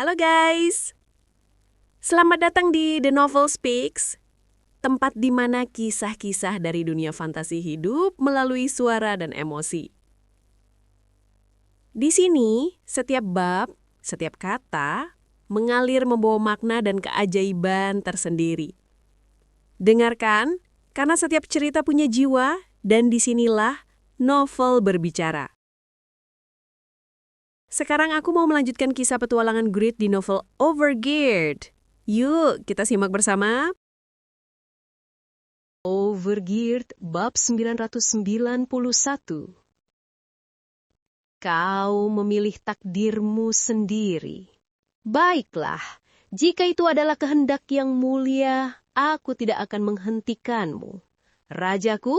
Halo guys, selamat datang di The Novel Speaks, tempat di mana kisah-kisah dari dunia fantasi hidup melalui suara dan emosi. Di sini, setiap bab, setiap kata, mengalir membawa makna dan keajaiban tersendiri. Dengarkan, karena setiap cerita punya jiwa, dan disinilah novel berbicara. Sekarang aku mau melanjutkan kisah petualangan Grit di novel Overgeared. Yuk, kita simak bersama. Overgeared bab 991. Kau memilih takdirmu sendiri. Baiklah, jika itu adalah kehendak yang mulia, aku tidak akan menghentikanmu. Rajaku,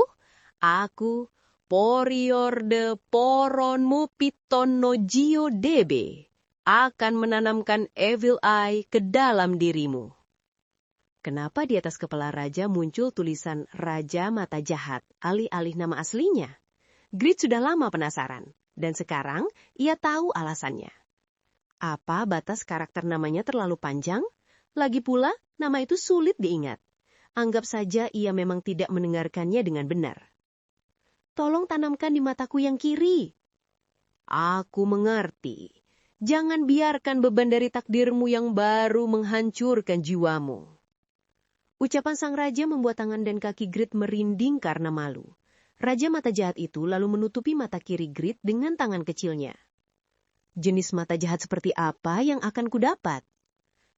aku Poriorde Poronmu Pitonojio Debe akan menanamkan Evil Eye ke dalam dirimu. Kenapa di atas kepala raja muncul tulisan Raja Mata Jahat alih-alih nama aslinya? Grit sudah lama penasaran, dan sekarang ia tahu alasannya. Apa batas karakter namanya terlalu panjang? Lagi pula, nama itu sulit diingat. Anggap saja ia memang tidak mendengarkannya dengan benar. Tolong tanamkan di mataku yang kiri. Aku mengerti. Jangan biarkan beban dari takdirmu yang baru menghancurkan jiwamu. Ucapan sang raja membuat tangan dan kaki Grit merinding karena malu. Raja mata jahat itu lalu menutupi mata kiri Grit dengan tangan kecilnya. Jenis mata jahat seperti apa yang akan kudapat?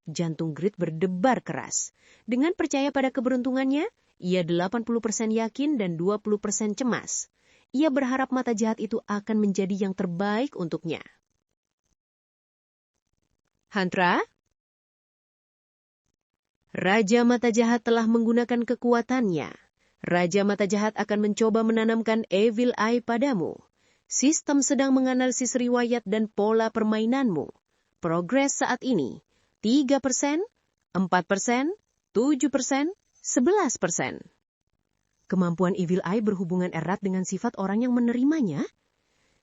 Jantung Grit berdebar keras. Dengan percaya pada keberuntungannya, ia 80% yakin dan 20% cemas. Ia berharap mata jahat itu akan menjadi yang terbaik untuknya. Hantra? Raja mata jahat telah menggunakan kekuatannya. Raja mata jahat akan mencoba menanamkan Evil Eye padamu. Sistem sedang menganalisis riwayat dan pola permainanmu. Progres saat ini, 3%, 4%, 7%, 11%. Kemampuan Evil Eye berhubungan erat dengan sifat orang yang menerimanya.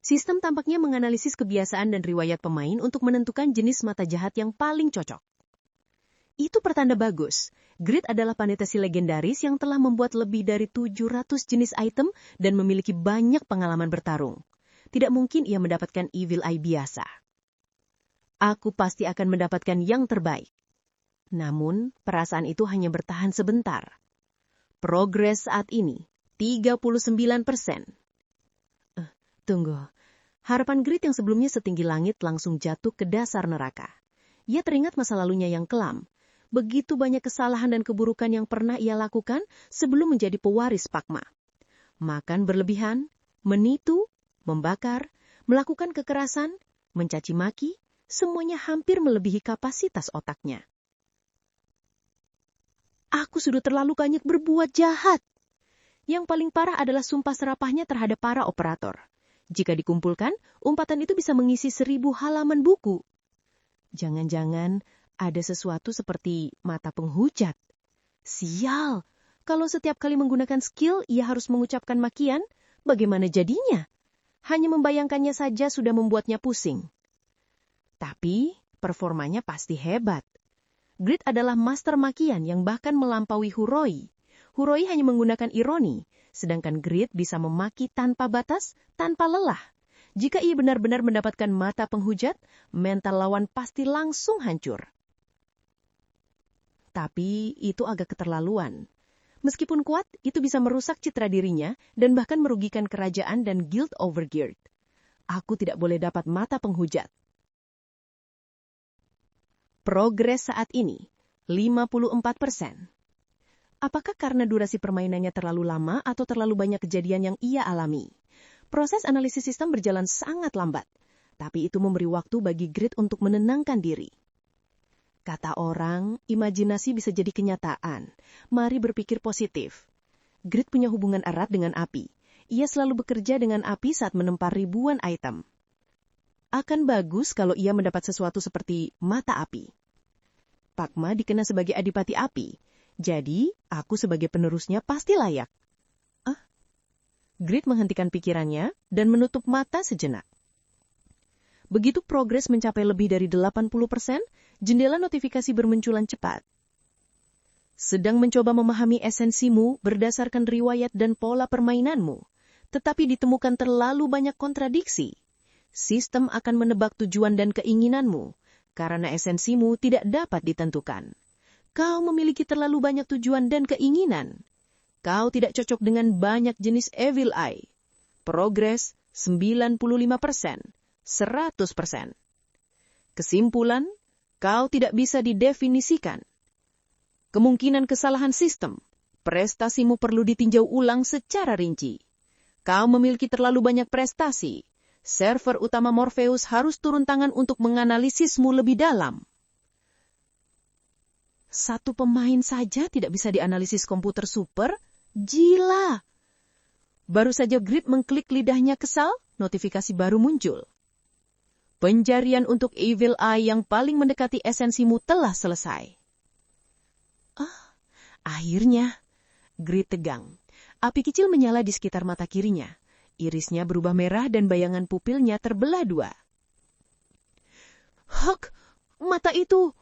Sistem tampaknya menganalisis kebiasaan dan riwayat pemain untuk menentukan jenis mata jahat yang paling cocok. Itu pertanda bagus. Grit adalah panetesi legendaris yang telah membuat lebih dari 700 jenis item dan memiliki banyak pengalaman bertarung. Tidak mungkin ia mendapatkan Evil Eye biasa. Aku pasti akan mendapatkan yang terbaik. Namun, perasaan itu hanya bertahan sebentar. Progres saat ini, 39%. Tunggu. Harapan Grit yang sebelumnya setinggi langit langsung jatuh ke dasar neraka. Ia teringat masa lalunya yang kelam. Begitu banyak kesalahan dan keburukan yang pernah ia lakukan sebelum menjadi pewaris Pakma. Makan berlebihan, menitu, membakar, melakukan kekerasan, mencaci maki, semuanya hampir melebihi kapasitas otaknya. Aku sudah terlalu banyak berbuat jahat. Yang paling parah adalah sumpah serapahnya terhadap para operator. Jika dikumpulkan, umpatan itu bisa mengisi 1000 halaman buku. Jangan-jangan ada sesuatu seperti mata penghujat. Sial, kalau setiap kali menggunakan skill ia harus mengucapkan makian, bagaimana jadinya? Hanya membayangkannya saja sudah membuatnya pusing. Tapi performanya pasti hebat. Grit adalah master makian yang bahkan melampaui Huroi. Huroi hanya menggunakan ironi, sedangkan Grit bisa memaki tanpa batas, tanpa lelah. Jika ia benar-benar mendapatkan mata penghujat, mental lawan pasti langsung hancur. Tapi itu agak keterlaluan. Meskipun kuat, itu bisa merusak citra dirinya dan bahkan merugikan kerajaan dan Guild Overgeared. Aku tidak boleh dapat mata penghujat. Progres saat ini, 54%. Apakah karena durasi permainannya terlalu lama atau terlalu banyak kejadian yang ia alami? Proses analisis sistem berjalan sangat lambat, tapi itu memberi waktu bagi Grit untuk menenangkan diri. Kata orang, imajinasi bisa jadi kenyataan. Mari berpikir positif. Grit punya hubungan erat dengan api. Ia selalu bekerja dengan api saat menempa ribuan item. Akan bagus kalau ia mendapat sesuatu seperti mata api. Pakma dikenal sebagai adipati api, jadi aku sebagai penerusnya pasti layak. Grit menghentikan pikirannya dan menutup mata sejenak. Begitu progres mencapai lebih dari 80%, jendela notifikasi bermunculan cepat. Sedang mencoba memahami esensimu berdasarkan riwayat dan pola permainanmu, tetapi ditemukan terlalu banyak kontradiksi. Sistem akan menebak tujuan dan keinginanmu, karena esensimu tidak dapat ditentukan. Kau memiliki terlalu banyak tujuan dan keinginan. Kau tidak cocok dengan banyak jenis evil eye. Progres 95%, 100%. Kesimpulan, kau tidak bisa didefinisikan. Kemungkinan kesalahan sistem, prestasimu perlu ditinjau ulang secara rinci. Kau memiliki terlalu banyak prestasi. Server utama Morpheus harus turun tangan untuk menganalisismu lebih dalam. Satu pemain saja tidak bisa dianalisis komputer super? Gila! Baru saja Grid mengklik lidahnya kesal, notifikasi baru muncul. Pencarian untuk Evil Eye yang paling mendekati esensimu telah selesai. Akhirnya, Grid tegang. Api kecil menyala di sekitar mata kirinya. Irisnya berubah merah dan bayangan pupilnya terbelah dua. Hek, mata itu!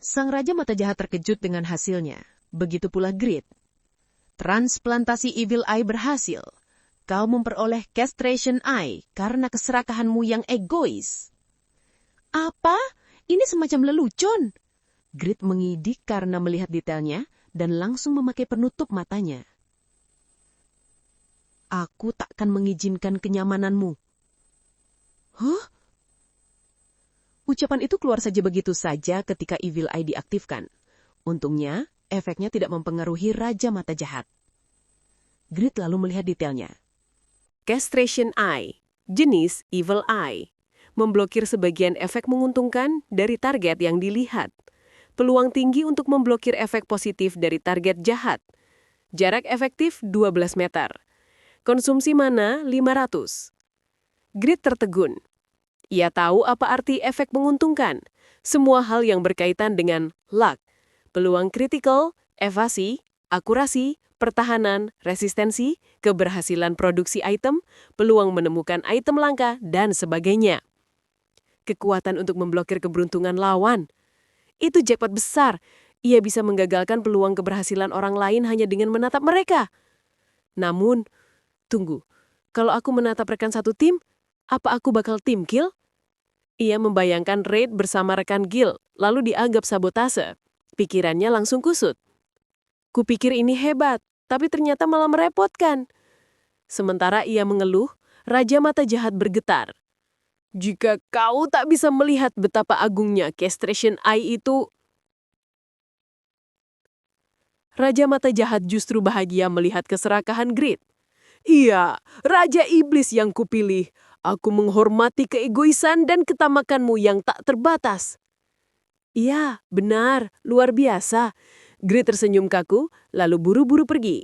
Sang Raja Mata Jahat terkejut dengan hasilnya. Begitu pula Grid. Transplantasi Evil Eye berhasil. Kau memperoleh Castration Eye karena keserakahanmu yang egois. Apa? Ini semacam lelucon. Grid mengidik karena melihat detailnya dan langsung memakai penutup matanya. Aku takkan mengizinkan kenyamananmu. Huh? Ucapan itu keluar saja begitu saja ketika Evil Eye diaktifkan. Untungnya, efeknya tidak mempengaruhi Raja Mata Jahat. Grid lalu melihat detailnya. Castration Eye, jenis Evil Eye, memblokir sebagian efek menguntungkan dari target yang dilihat. Peluang tinggi untuk memblokir efek positif dari target jahat. Jarak efektif 12 meter. Konsumsi mana 500. Grid tertegun. Ia tahu apa arti efek menguntungkan. Semua hal yang berkaitan dengan luck, peluang kritikal, evasi, akurasi, pertahanan, resistensi, keberhasilan produksi item, peluang menemukan item langka, dan sebagainya. Kekuatan untuk memblokir keberuntungan lawan. Itu jackpot besar. Ia bisa menggagalkan peluang keberhasilan orang lain hanya dengan menatap mereka. Namun, tunggu, kalau aku menatap rekan satu tim, apa aku bakal tim kill? Ia membayangkan raid bersama rekan guild, lalu dianggap sabotase. Pikirannya langsung kusut. Kupikir ini hebat, tapi ternyata malah merepotkan. Sementara ia mengeluh, Raja Mata Jahat bergetar. Jika kau tak bisa melihat betapa agungnya Castration Eye itu... Raja Mata Jahat justru bahagia melihat keserakahan Grid. Iya, Raja Iblis yang kupilih. Aku menghormati keegoisan dan ketamakanmu yang tak terbatas. Iya, benar, luar biasa. Grid tersenyum kaku, lalu buru-buru pergi.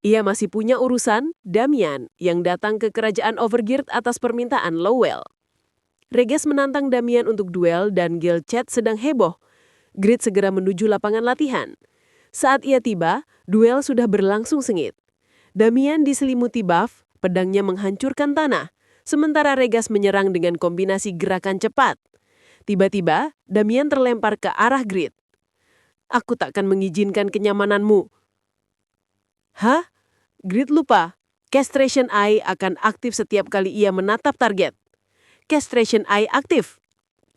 Ia masih punya urusan, Damian, yang datang ke kerajaan Overgeared atas permintaan Lowell. Regas menantang Damian untuk duel dan Guild Chat sedang heboh. Grid segera menuju lapangan latihan. Saat ia tiba, duel sudah berlangsung sengit. Damian diselimuti buff, pedangnya menghancurkan tanah, sementara Regas menyerang dengan kombinasi gerakan cepat. Tiba-tiba, Damian terlempar ke arah Grid. Aku takkan mengizinkan kenyamananmu. Hah? Grid lupa. Castration Eye akan aktif setiap kali ia menatap target. Castration Eye aktif.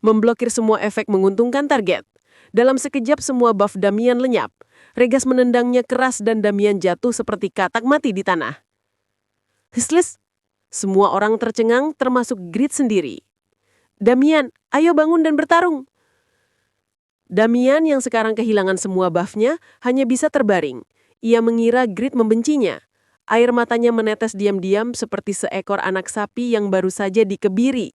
Memblokir semua efek menguntungkan target. Dalam sekejap semua buff Damian lenyap. Regas menendangnya keras dan Damian jatuh seperti katak mati di tanah. Hislis. Semua orang tercengang termasuk Grid sendiri. Damian, ayo bangun dan bertarung. Damian yang sekarang kehilangan semua buff-nya hanya bisa terbaring. Ia mengira Grid membencinya. Air matanya menetes diam-diam seperti seekor anak sapi yang baru saja dikebiri.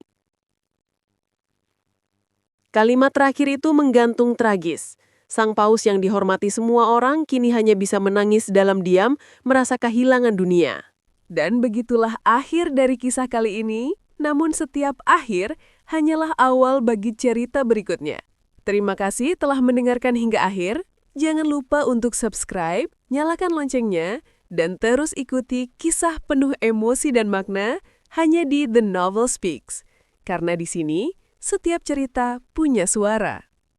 Kalimat terakhir itu menggantung tragis. Sang paus yang dihormati semua orang kini hanya bisa menangis dalam diam, merasa kehilangan dunia. Dan begitulah akhir dari kisah kali ini, namun setiap akhir hanyalah awal bagi cerita berikutnya. Terima kasih telah mendengarkan hingga akhir. Jangan lupa untuk subscribe, nyalakan loncengnya, dan terus ikuti kisah penuh emosi dan makna hanya di The Novel Speaks. Karena di sini, setiap cerita punya suara.